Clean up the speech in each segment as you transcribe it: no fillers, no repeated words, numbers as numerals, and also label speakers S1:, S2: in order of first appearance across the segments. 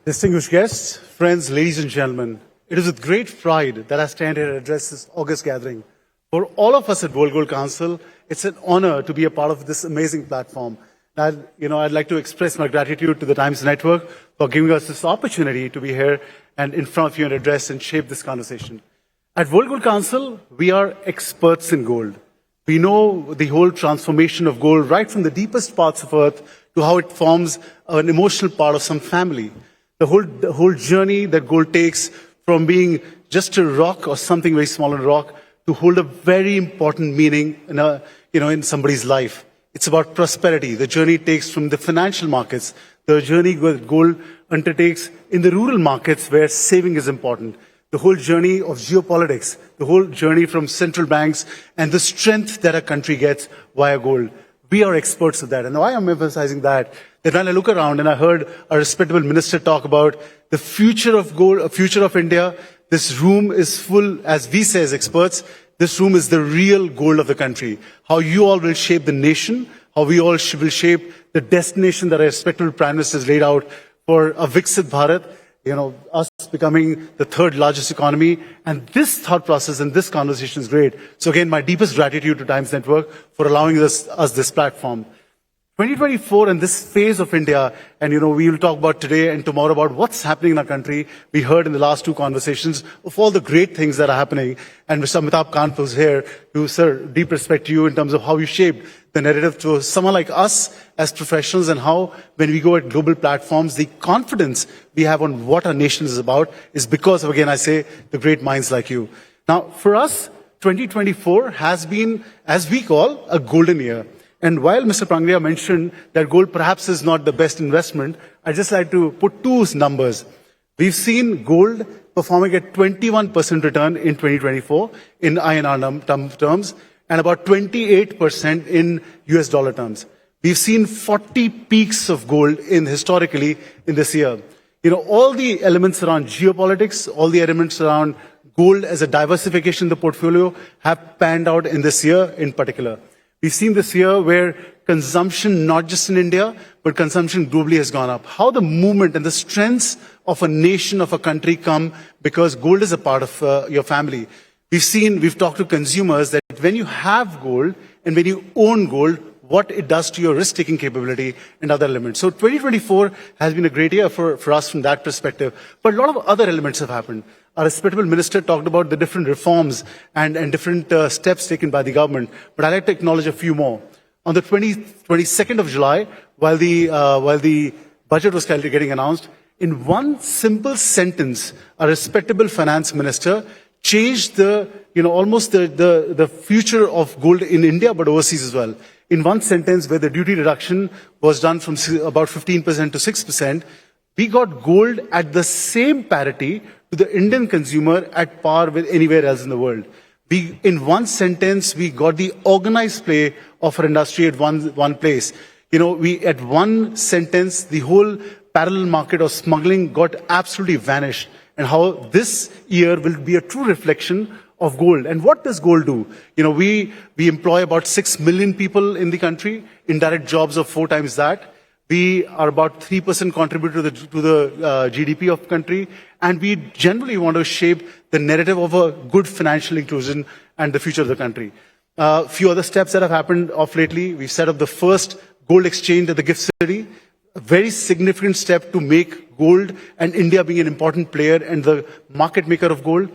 S1: Distinguished guests, friends, ladies and gentlemen, it is with great pride that I stand here and address this August gathering. For all of us at World Gold Council, it's an honor to be a part of this amazing platform. I'd like to express my gratitude to the Times Network for giving us this opportunity to be here and in front of you and address and shape this conversation. At World Gold Council, we are experts in gold. We know the whole transformation of gold right from the deepest parts of Earth to how it forms an emotional part of some family. The whole journey that gold takes from being just a rock or something very small in rock to hold a very important meaning in somebody's life. It's about prosperity. The journey it takes from the financial markets, the journey that gold undertakes in the rural markets where saving is important, the whole journey of geopolitics, the whole journey from central banks and the strength that a country gets via gold. We are experts of that. And why I'm emphasizing that when I look around and I heard a respectable minister talk about the future of gold, a future of India, this room is full, as we say as experts, this room is the real gold of the country. How you all will shape the nation, how we all will shape the destination that our respectable Prime Minister has laid out for a Viksit Bharat, us becoming the third largest economy. And this thought process and this conversation is great. So again, my deepest gratitude to Times Network for allowing us this platform. 2024 and this phase of India, and we will talk about today and tomorrow about what's happening in our country. We heard in the last two conversations of all the great things that are happening. And Mr. Amitabh Kant was here to, sir, deep respect to you in terms of how you shaped the narrative to someone like us as professionals and how when we go at global platforms, the confidence we have on what our nation is about is because of, again, I say, the great minds like you. Now, for us, 2024 has been, as we call, a golden year. And while Mr. Prangria mentioned that gold perhaps is not the best investment, I'd just like to put two numbers. We've seen gold performing at 21% return in 2024 in INR terms and about 28% in US dollar terms. We've seen 40 peaks of gold historically in this year. All the elements around geopolitics, all the elements around gold as a diversification in the portfolio have panned out in this year in particular. We've seen this year where consumption, not just in India, but consumption globally has gone up. How the movement and the strengths of a nation, of a country come because gold is a part of your family. We've talked to consumers that when you have gold and when you own gold, what it does to your risk-taking capability and other elements. So 2024 has been a great year for us from that perspective. But a lot of other elements have happened. Our respectable minister talked about the different reforms and different steps taken by the government. But I'd like to acknowledge a few more. On the 22nd of July, while the budget was getting announced, in one simple sentence, a respectable finance minister changed almost the future of gold in India, but overseas as well. In one sentence, where the duty reduction was done from about 15% to 6%, we got gold at the same parity to the Indian consumer at par with anywhere else in the world. In one sentence, we got the organized play of our industry at one place. At one sentence, the whole parallel market of smuggling got absolutely vanished. And how this year will be a true reflection of gold. And what does gold do? We employ about 6 million people in the country, indirect jobs of 4 times that. We are about 3% contributor to the GDP of the country. And we generally want to shape the narrative of a good financial inclusion and the future of the country. A few other steps that have happened of lately. We've set up the first gold exchange at the Gift City. A very significant step to make gold and India being an important player and the market maker of gold.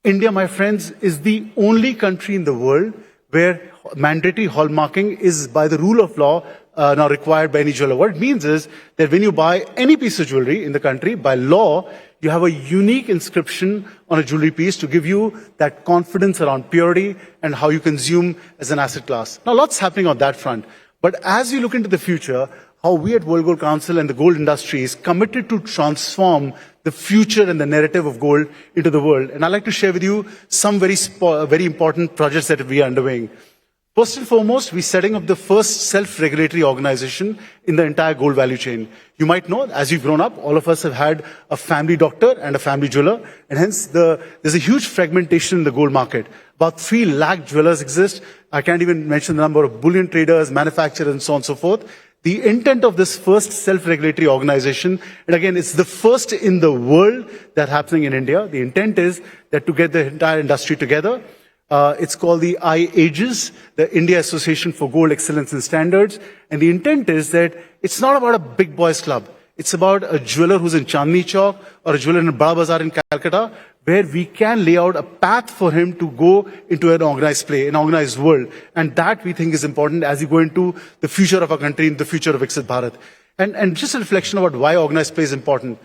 S1: India, my friends, is the only country in the world where mandatory hallmarking is by the rule of law now required by any jeweler. What it means is that when you buy any piece of jewelry in the country, by law, you have a unique inscription on a jewelry piece to give you that confidence around purity and how you consume as an asset class. Now, lots happening on that front. But as we look into the future, how we at World Gold Council and the gold industry is committed to transform the future and the narrative of gold into the world. And I'd like to share with you some very important projects that we are undergoing. First and foremost, we're setting up the first self-regulatory organization in the entire gold value chain. You might know, as you've grown up, all of us have had a family doctor and a family jeweler, and hence there's a huge fragmentation in the gold market. About 3 lakh jewelers exist. I can't even mention the number of bullion traders, manufacturers, and so on and so forth. The intent of this first self-regulatory organization, and again, it's the first in the world that's happening in India. The intent is that to get the entire industry together. It's called the IEC, the India Association for Gold Excellence and Standards. And the intent is that it's not about a big boys club. It's about a jeweler who's in Chandni Chowk or a jeweler in Bada Bazaar in Calcutta, where we can lay out a path for him to go into an organized play, an organized world. And that we think is important as we go into the future of our country and the future of Viksit Bharat. And just a reflection about why organized play is important.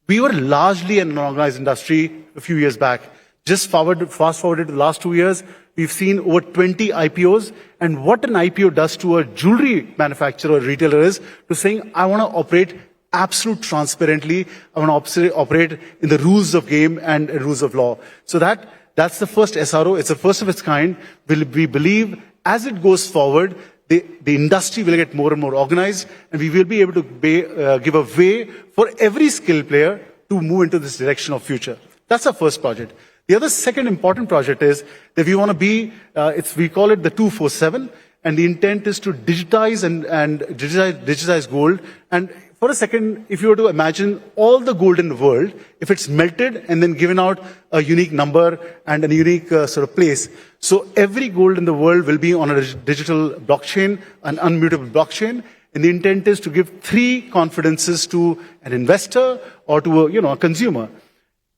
S1: We were largely an unorganized industry a few years back. Just fast forwarded to the last 2 years, we've seen over 20 IPOs. And what an IPO does to a jewelry manufacturer or retailer is to saying, I want to operate absolute transparently. I want to operate in the rules of game and rules of law. So that's the first SRO. It's the first of its kind. We believe as it goes forward, the industry will get more and more organized, and we will be able to give a way for every skill player to move into this direction of future. That's our first project. The other second important project is that we want to be, we call it the 247, and the intent is to digitize and digitize gold. And for a second, if you were to imagine all the gold in the world, if it's melted and then given out a unique number and a unique sort of place, so every gold in the world will be on a digital blockchain, an unmutable blockchain. And the intent is to give 3 confidences to an investor or to a consumer.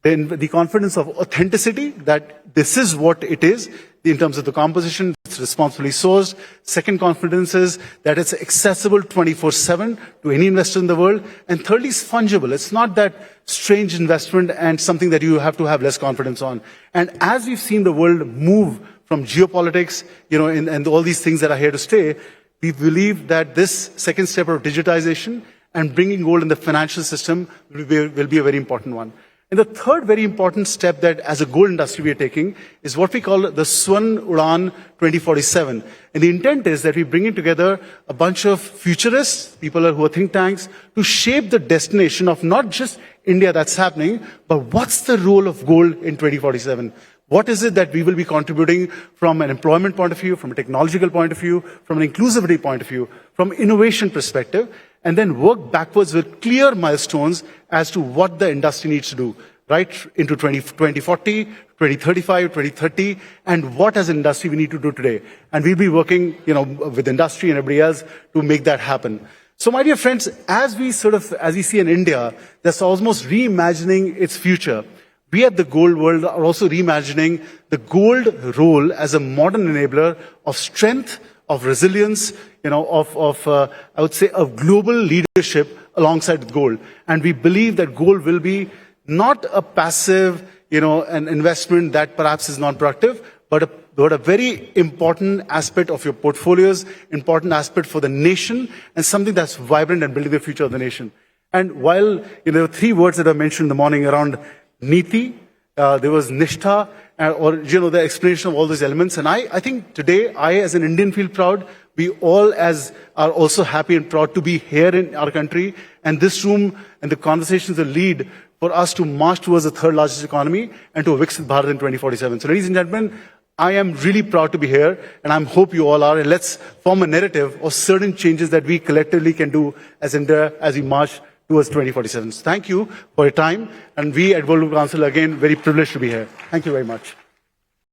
S1: Then the confidence of authenticity, that this is what it is, in terms of the composition, it's responsibly sourced. Second confidence is that it's accessible 24/7 to any investor in the world. And thirdly, it's fungible. It's not that strange investment and something that you have to have less confidence on. And as we've seen the world move from geopolitics, and all these things that are here to stay, we believe that this second step of digitization and bringing gold in the financial system will be a very important one. And the third very important step that as a gold industry we are taking is what we call the Swan Udan 2047. And the intent is that we bring in together a bunch of futurists, people who are think tanks, to shape the destination of not just India that's happening, but what's the role of gold in 2047? What is it that we will be contributing from an employment point of view, from a technological point of view, from an inclusivity point of view, from innovation perspective, and then work backwards with clear milestones as to what the industry needs to do, right into 2040, 2035, 2030, and what as an industry we need to do today. And we'll be working, with industry and everybody else to make that happen. So my dear friends, as we see in India, that's almost reimagining its future. We at the gold world are also reimagining the gold role as a modern enabler of strength, of resilience, I would say, of global leadership alongside gold. And we believe that gold will be not a passive, an investment that perhaps is non-productive, but a very important aspect of your portfolios, important aspect for the nation, and something that's vibrant and building the future of the nation. And while there were 3 words that I mentioned in the morning around Niti, there was Nishtha, or the explanation of all those elements. And I think today, I as an Indian feel proud. We all are also happy and proud to be here in our country. And this room and the conversations will lead for us to march towards the 3rd largest economy and to a Viksit Bharat in 2047. So ladies and gentlemen, I am really proud to be here, and I hope you all are. And let's form a narrative of certain changes that we collectively can do as India as we march towards 2047. So thank you for your time. And we at World Gold Council, again, very privileged to be here. Thank you very much.